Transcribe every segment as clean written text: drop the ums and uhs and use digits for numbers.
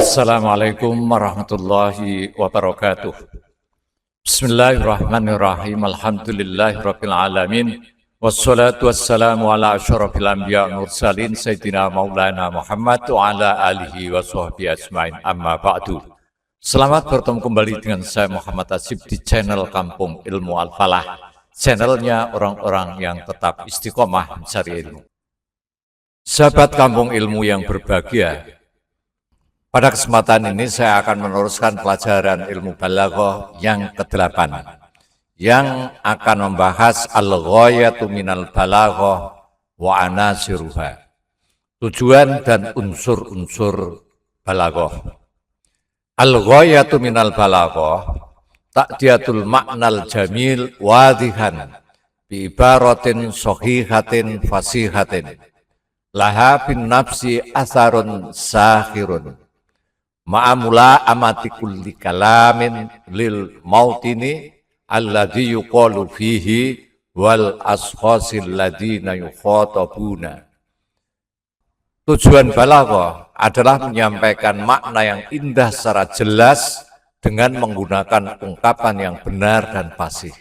Assalamualaikum warahmatullahi wabarakatuh. Bismillahirrahmanirrahim. Alhamdulillahirabbil alamin. Wassalatu wassalamu ala asyrafil anbiya wal mursalin sayyidina maulana Muhammad wa ala alihi wa sahbihi ajmain. Amma ba'du. Selamat bertemu kembali dengan saya Muhammad Asib di channel Kampung Ilmu Al-Falah. Channelnya orang-orang yang tetap istiqomah mencari ilmu. Sahabat Kampung Ilmu yang berbahagia, pada kesempatan ini saya akan meneruskan pelajaran ilmu balaghah yang ke-8 yang akan membahas al-ghayatu minal balaghah wa anasiruha, tujuan dan unsur-unsur balaghah. Al-ghayatu minal balaghah ta'diyatul ma'nal jamil wadihan bi ibaratin sahihatin fasihatin laha bin nafsi atharun sakhirun ma'amula amati kulli kalamin lil mautini alladhi yuqalu fihi wal ashkhasil ladina yukhatabuna. Tujuan balaghah adalah menyampaikan makna yang indah secara jelas dengan menggunakan ungkapan yang benar dan fasih,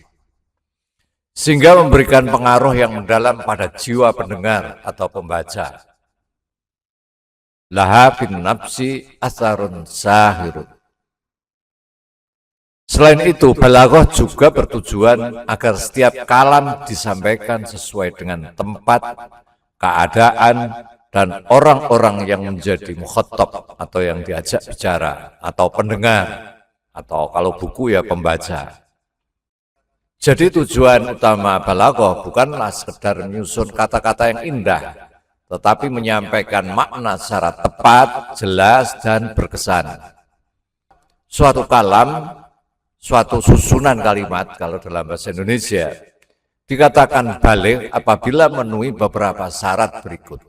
sehingga memberikan pengaruh yang mendalam pada jiwa pendengar atau pembaca. Laha bin nafsi atharun sahirun. Selain itu, balaghah juga bertujuan agar setiap kalam disampaikan sesuai dengan tempat, keadaan, dan orang-orang yang menjadi mukhatab atau yang diajak bicara, atau pendengar, atau kalau buku ya pembaca. Jadi tujuan utama balaghah bukanlah sekedar menyusun kata-kata yang indah, tetapi menyampaikan makna secara tepat, jelas, dan berkesan. Suatu kalam, suatu susunan kalimat, kalau dalam bahasa Indonesia, dikatakan baligh apabila memenuhi beberapa syarat berikut.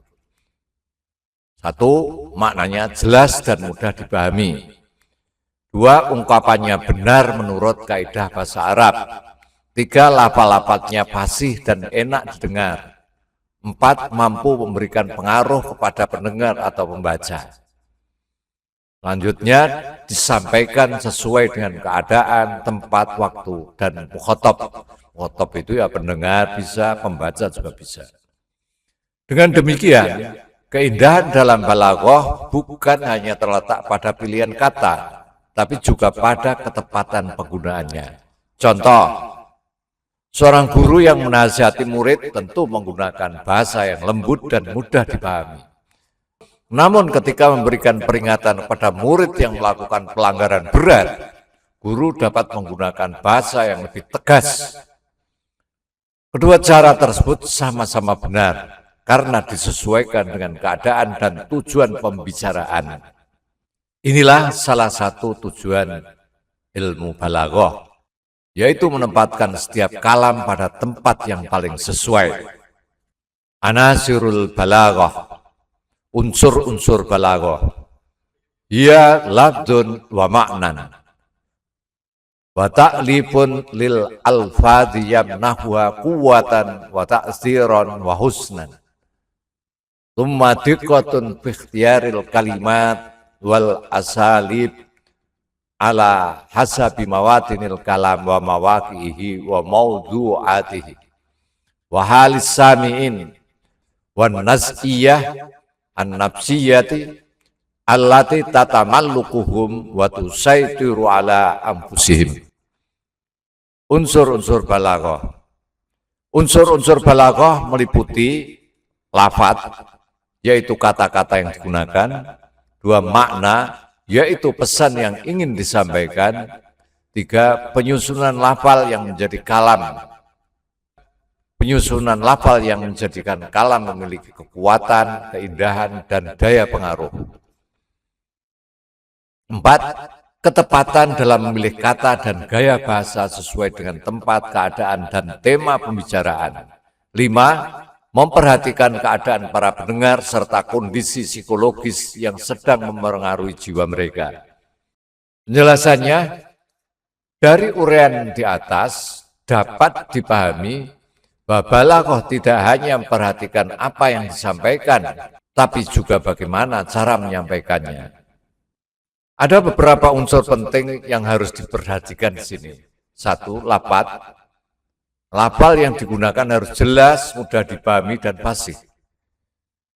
Satu, maknanya jelas dan mudah dipahami. Dua, ungkapannya benar menurut kaidah bahasa Arab. Tiga, lafal-lafalnya fasih dan enak didengar. Empat, mampu memberikan pengaruh kepada pendengar atau pembaca. Selanjutnya, disampaikan sesuai dengan keadaan, tempat, waktu, dan mukhatab. Mukhatab itu ya pendengar bisa, pembaca juga bisa. Dengan demikian, keindahan dalam balaghah bukan hanya terletak pada pilihan kata, tapi juga pada ketepatan penggunaannya. Contoh, seorang guru yang menasihati murid tentu menggunakan bahasa yang lembut dan mudah dipahami. Namun ketika memberikan peringatan kepada murid yang melakukan pelanggaran berat, guru dapat menggunakan bahasa yang lebih tegas. Kedua cara tersebut sama-sama benar karena disesuaikan dengan keadaan dan tujuan pembicaraan. Inilah salah satu tujuan ilmu balaghah, yaitu menempatkan setiap kalam pada tempat yang paling sesuai. Anasirul balaghah, unsur-unsur balaghah, ia lafdzun wa ma'nan, wa ta'lifun lil alfadhi yamnahuha quwwatan wa ta'siran wa husnan, thumma diqqatun fi ikhtiyaril kalimat wal asalib ala hasabi mawatinil kalam wa mawaqihi wa mawdu'atihi wa halis sami'in wa naz'iyah an-nafsiyati allati tatamallukuhum wa tusaitiru ala anfusihim. Unsur-unsur balaghah. Unsur-unsur balaghah meliputi lafadz, yaitu kata-kata yang digunakan. Dua, makna, yaitu pesan yang ingin disampaikan. Tiga, penyusunan lafal yang menjadi kalam. Penyusunan lafal yang menjadikan kalam memiliki kekuatan, keindahan, dan daya pengaruh. Empat, ketepatan dalam memilih kata dan gaya bahasa sesuai dengan tempat, keadaan, dan tema pembicaraan. Lima, memperhatikan keadaan para pendengar serta kondisi psikologis yang sedang mempengaruhi jiwa mereka. Penjelasannya, dari uraian di atas dapat dipahami bahwa balaghah tidak hanya memperhatikan apa yang disampaikan, tapi juga bagaimana cara menyampaikannya. Ada beberapa unsur penting yang harus diperhatikan di sini. Satu, lafal. Lafal yang digunakan harus jelas, mudah dipahami, dan fasih.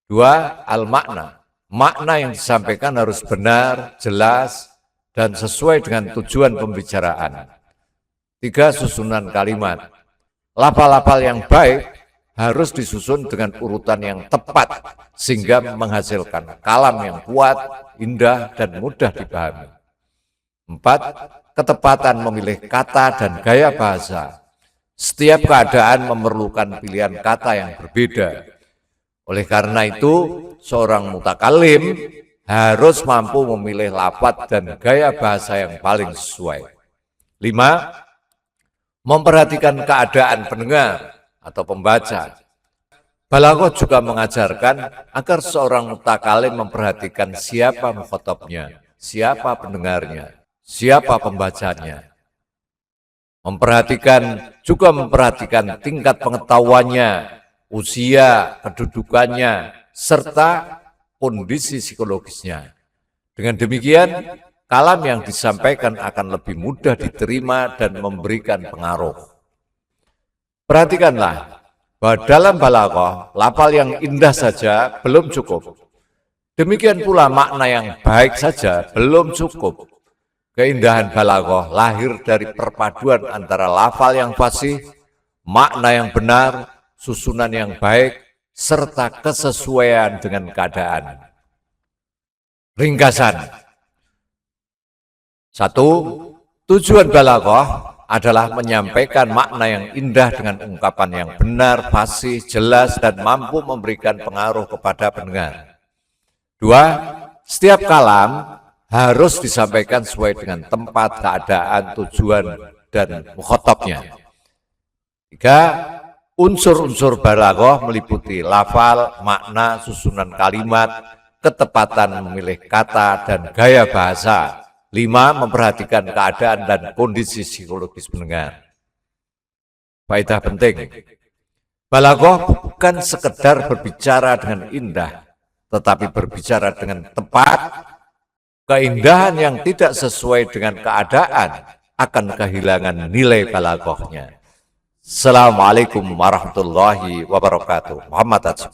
Dua, al-makna. Makna yang disampaikan harus benar, jelas, dan sesuai dengan tujuan pembicaraan. Tiga, susunan kalimat. Lafal-lafal yang baik harus disusun dengan urutan yang tepat, sehingga menghasilkan kalam yang kuat, indah, dan mudah dipahami. Empat, ketepatan memilih kata dan gaya bahasa. Setiap keadaan memerlukan pilihan kata yang berbeda. Oleh karena itu, seorang mutakalim harus mampu memilih lafaz dan gaya bahasa yang paling sesuai. Lima, memperhatikan keadaan pendengar atau pembaca. Balaghah juga mengajarkan agar seorang mutakalim memperhatikan siapa mukhatabnya, siapa pendengarnya, siapa pembacanya. Memperhatikan tingkat pengetahuannya, usia, kedudukannya, serta kondisi psikologisnya. Dengan demikian, kalam yang disampaikan akan lebih mudah diterima dan memberikan pengaruh. Perhatikanlah bahwa dalam balaghah, lafal yang indah saja belum cukup. Demikian pula makna yang baik saja belum cukup. Keindahan balaghah lahir dari perpaduan antara lafal yang fasih, makna yang benar, susunan yang baik, serta kesesuaian dengan keadaan. Ringkasan. Satu, tujuan balaghah adalah menyampaikan makna yang indah dengan ungkapan yang benar, fasih, jelas, dan mampu memberikan pengaruh kepada pendengar. Dua, setiap kalam harus disampaikan sesuai dengan tempat, keadaan, tujuan, dan mukhatabnya. Tiga, unsur-unsur balaghah meliputi lafal, makna, susunan kalimat, ketepatan memilih kata, dan gaya bahasa. Lima, memperhatikan keadaan dan kondisi psikologis pendengar. Faedah penting, balaghah bukan sekedar berbicara dengan indah, tetapi berbicara dengan tepat. Keindahan yang tidak sesuai dengan keadaan akan kehilangan nilai balaghahnya. Assalamualaikum warahmatullahi wabarakatuh. Muhammad Atsy.